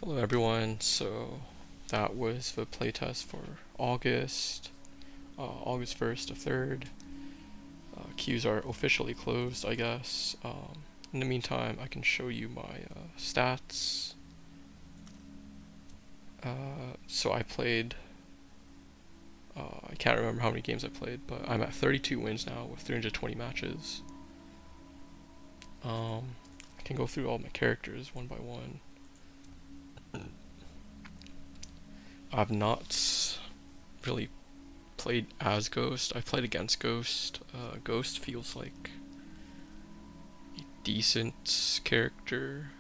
Hello everyone, so that was the playtest for August, August 1st to 3rd. Queues are officially closed, I guess. In the meantime, I can show you my stats. So I played, I can't remember how many games I played, but I'm at 32 wins now with 320 matches. I can go through all my characters one by one. I've not really played as Ghost. I played against Ghost. Ghost feels like a decent character,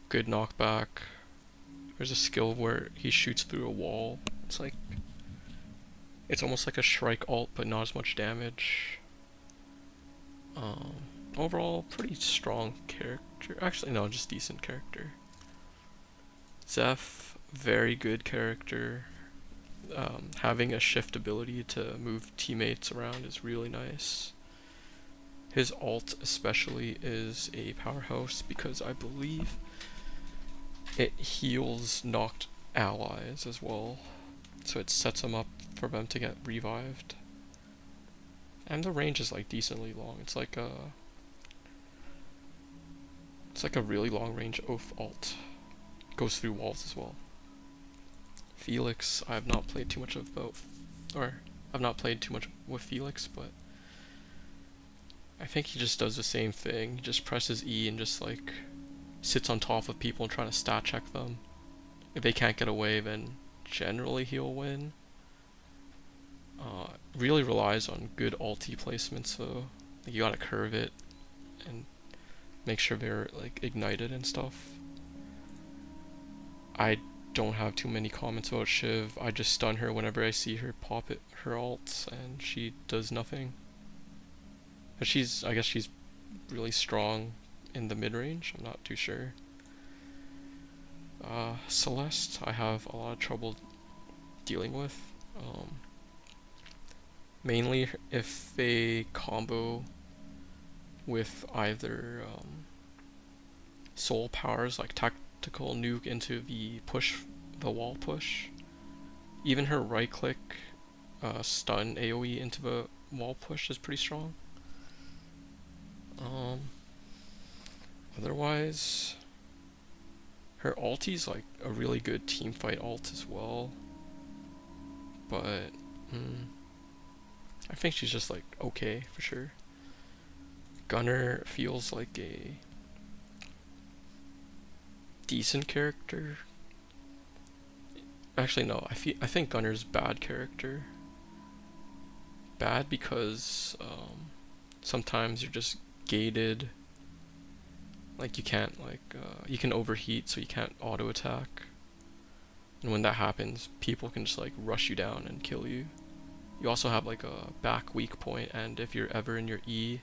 good knockback. There's a skill where he shoots through a wall. It's almost like a Shrike ult, but not as much damage. Um, Overall, pretty strong character. Actually, no, just decent character. Zeph, very good character. Having a shift ability to move teammates around is really nice. His ult especially is a powerhouse because I believe it heals knocked allies as well. So it sets them up for them to get revived. And the range is like decently long. It's like a really long range oath ult. Goes through walls as well. Felix, I've not played too much of both, or I've not played too much with Felix, but I think he just does the same thing. He just presses E and just like sits on top of people and trying to stat check them. If they can't get away, then generally he'll win. Really relies on good ulti placements though. Like you gotta curve it and make sure they're like ignited and stuff. I don't have too many comments about Shiv. I just stun her whenever I see her pop her ults and she does nothing. But I guess she's really strong in the mid range. I'm not too sure. Celeste, I have a lot of trouble dealing with. Mainly if they combo with either soul powers like tactical nuke into the wall push. Even her right click stun AoE into the wall push is pretty strong. Otherwise, her ulti's like a really good team fight ult as well. But I think she's just like okay for sure. Gunner feels like a decent character. Actually, no. I think Gunner's bad character. Bad because sometimes you're just gated. Like you can't you can overheat, so you can't auto attack. And when that happens, people can just like rush you down and kill you. You also have like a back weak point, and if you're ever in your E,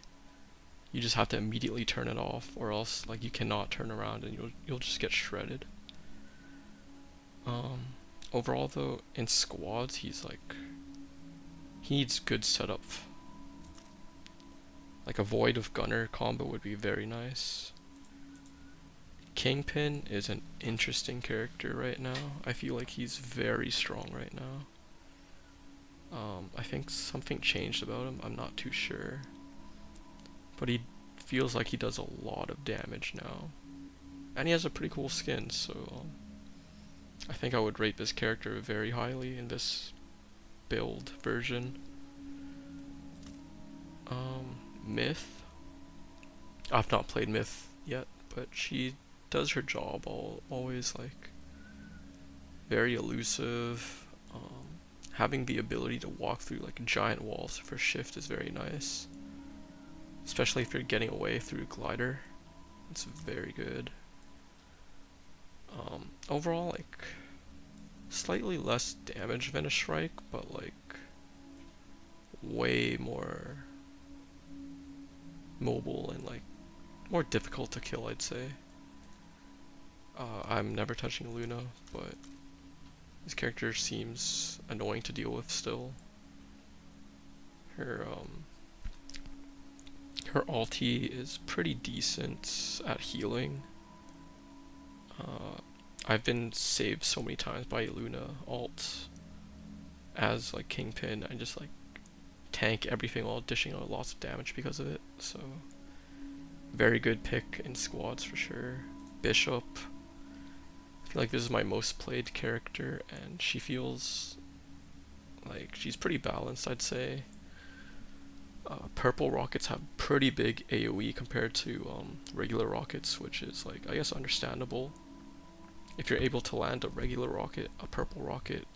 you just have to immediately turn it off, or else like you cannot turn around and you'll just get shredded. Overall though, in squads he needs good setup. Like a Void of Gunner combo would be very nice. Kingpin is an interesting character right now. I feel like he's very strong right now. I think something changed about him, I'm not too sure. But he feels like he does a lot of damage now. And he has a pretty cool skin, so I think I would rate this character very highly in this build version. Myth. I've not played Myth yet, but she does her job always like very elusive. Having the ability to walk through like giant walls for shift is very nice, especially if you're getting away through glider. It's very good. Overall, like slightly less damage than a Shrike, but like way more mobile and like more difficult to kill, I'd say. I'm never touching Luna, but this character seems annoying to deal with still. Her her ulti is pretty decent at healing. I've been saved so many times by Luna alt as like Kingpin. I just like tank everything while dishing out lots of damage because of it. So very good pick in squads for sure. Bishop. I feel like this is my most played character, and she feels like she's pretty balanced, I'd say. Purple rockets have pretty big AoE compared to regular rockets, which is like, I guess, understandable. If you're able to land a regular rocket, a purple rocket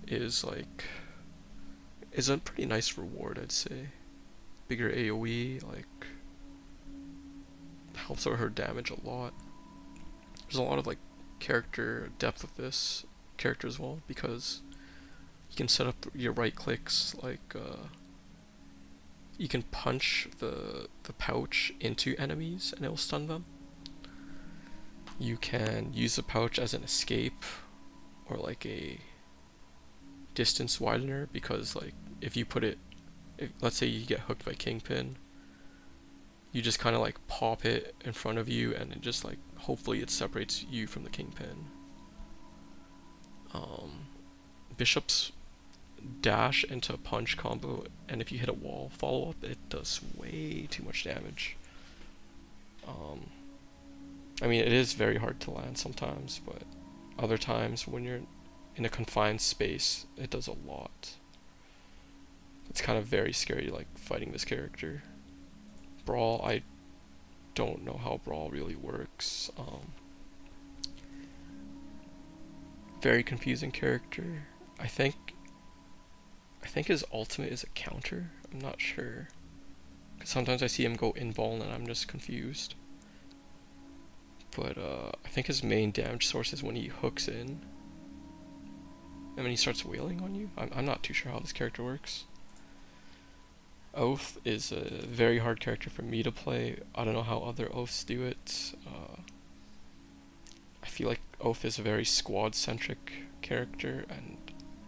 is a pretty nice reward, I'd say. Bigger AoE, like, helps out her damage a lot. There's a lot of like character depth with this character as well, because you can set up your right clicks, like you can punch the pouch into enemies and it'll stun them. You can use the pouch as an escape or like a distance widener, because like if you put it, let's say you get hooked by Kingpin, you just kind of like pop it in front of you and it just like, hopefully it separates you from the Kingpin. Bishop's dash into a punch combo, and if you hit a wall follow up, it does way too much damage. I mean, it is very hard to land sometimes, but other times when you're in a confined space, it does a lot. It's kind of very scary, like, fighting this character. Brawl, I don't know how Brawl really works. Very confusing character. I think his ultimate is a counter. I'm not sure. 'Cause sometimes I see him go invuln and I'm just confused. But I think his main damage source is when he hooks in. And when he starts wailing on you. I'm not too sure how this character works. Oath is a very hard character for me to play. I don't know how other Oaths do it. I feel like Oath is a very squad-centric character, and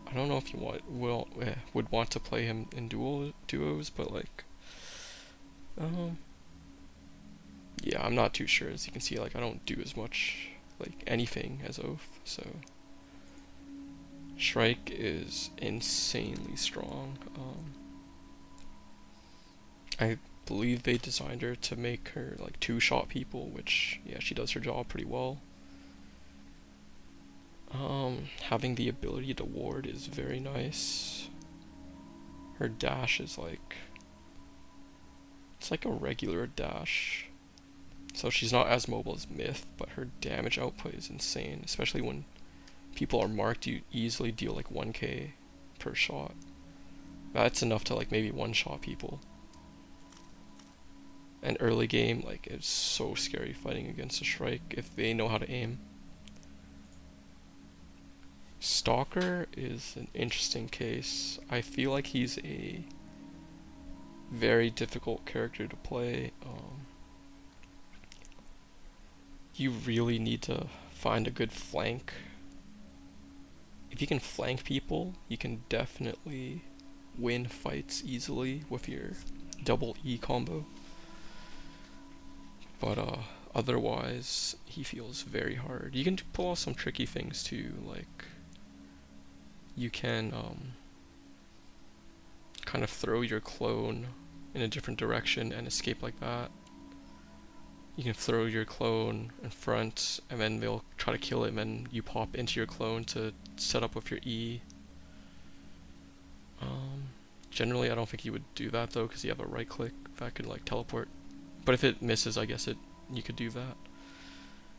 I don't know if you would want to play him in duos, but like, yeah, I'm not too sure. As you can see, like, I don't do as much like anything as Oath, so Shrike is insanely strong. I believe they designed her to make her like two-shot people, which, yeah, she does her job pretty well. Having the ability to ward is very nice. Her dash is like, it's like a regular dash. So she's not as mobile as Myth, but her damage output is insane, especially when people are marked. You easily deal like 1k per shot. That's enough to like maybe one-shot people. And early game, like, it's so scary fighting against a Shrike if they know how to aim. Stalker is an interesting case. I feel like he's a very difficult character to play. You really need to find a good flank. If you can flank people, you can definitely win fights easily with your double E combo. But otherwise, he feels very hard. You can pull off some tricky things too, like you can kind of throw your clone in a different direction and escape like that. You can throw your clone in front and then they'll try to kill it, and then you pop into your clone to set up with your E. Generally I don't think you would do that though, because you have a right click that could like teleport. But if it misses, I guess you could do that.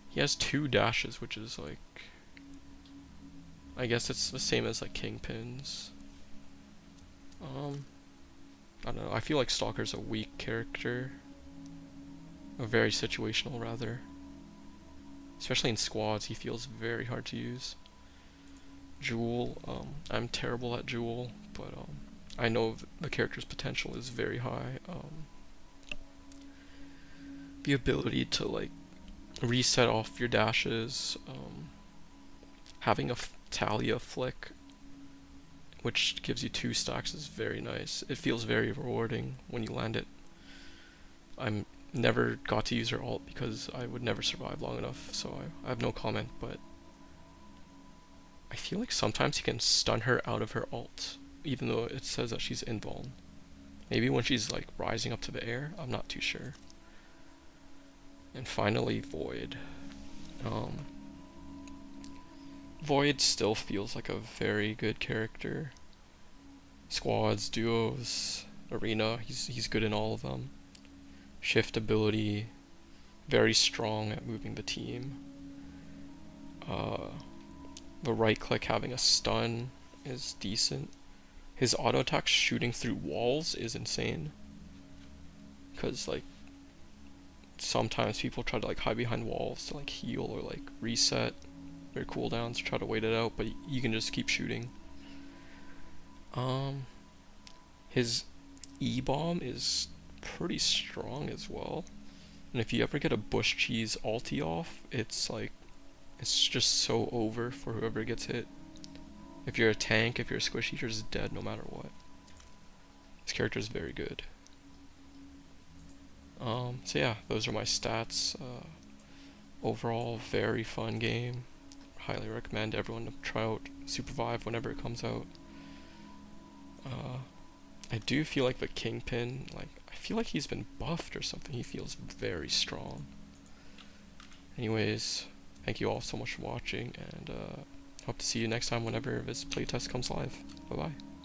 He has 2 dashes, which is like, I guess it's the same as like Kingpin's. I don't know, I feel like Stalker's a weak character. A very situational, rather. Especially in squads, he feels very hard to use. Jewel, I'm terrible at Jewel, but I know the character's potential is very high. The ability to like reset off your dashes, having a Talia flick, which gives you 2 stacks, is very nice. It feels very rewarding when you land it. I'm never got to use her ult because I would never survive long enough, so I have no comment, but I feel like sometimes he can stun her out of her ult, even though it says that she's invuln. Maybe when she's like rising up to the air, I'm not too sure. And finally, Void. Void still feels like a very good character. Squads, duos, arena, he's good in all of them. Shift ability, very strong at moving the team. The right click having a stun is decent. His auto attack shooting through walls is insane. Because like sometimes people try to like hide behind walls to like heal or like reset their cooldowns, try to wait it out, but you can just keep shooting. His E-bomb is pretty strong as well. And if you ever get a bush cheese ulti off, it's like, it's just so over for whoever gets hit. If you're a tank, if you're a squishy, you're just dead no matter what. This character is very good. So yeah, those are my stats. Overall, very fun game. Highly recommend everyone to try out Supervive whenever it comes out. I do feel like the Kingpin, like, I feel like he's been buffed or something. He feels very strong. Anyways, thank you all so much for watching, and hope to see you next time whenever this playtest comes live. Bye bye.